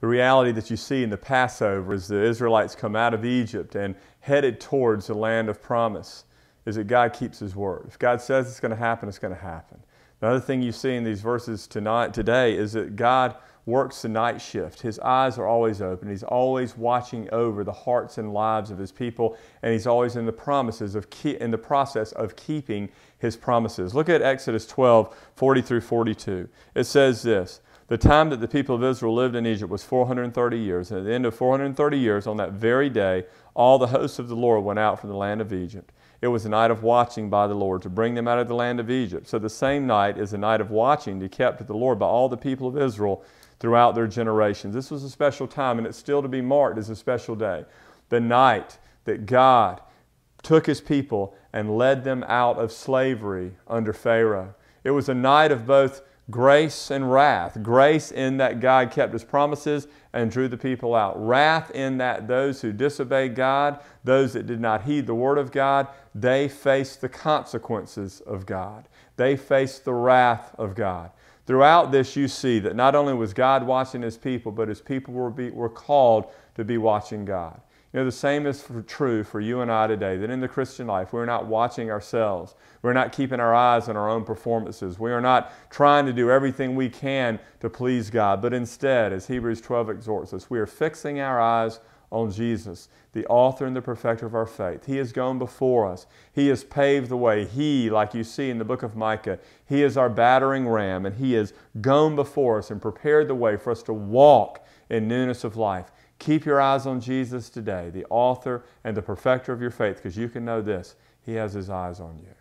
The reality that you see in the Passover as the Israelites come out of Egypt and headed towards the land of promise is that God keeps His word. If God says it's going to happen, it's going to happen. Another thing you see in these verses today is that God works the night shift. His eyes are always open. He's always watching over the hearts and lives of His people, and He's always in the process of keeping His promises. Look at Exodus 12, 40 through 42. It says this: "The time that the people of Israel lived in Egypt was 430 years, and at the end of 430 years, on that very day, all the hosts of the Lord went out from the land of Egypt. It was a night of watching by the Lord to bring them out of the land of Egypt. So the same night is a night of watching to be kept of the Lord by all the people of Israel throughout their generations." This was a special time, and it's still to be marked as a special day. The night that God took His people and led them out of slavery under Pharaoh. It was a night of both grace and wrath. Grace in that God kept His promises and drew the people out. Wrath in that those who disobeyed God, those that did not heed the Word of God, they faced the consequences of God. They faced the wrath of God. Throughout this you see that not only was God watching His people, but His people were called to be watching God. You know, the same is true for you and I today, that in the Christian life, we're not watching ourselves. We're not keeping our eyes on our own performances. We are not trying to do everything we can to please God, but instead, as Hebrews 12 exhorts us, we are fixing our eyes on Jesus, the author and the perfecter of our faith. He has gone before us. He has paved the way. He, like you see in the book of Micah, He is our battering ram, and He has gone before us and prepared the way for us to walk in newness of life. Keep your eyes on Jesus today, the author and the perfecter of your faith, because you can know this: He has His eyes on you.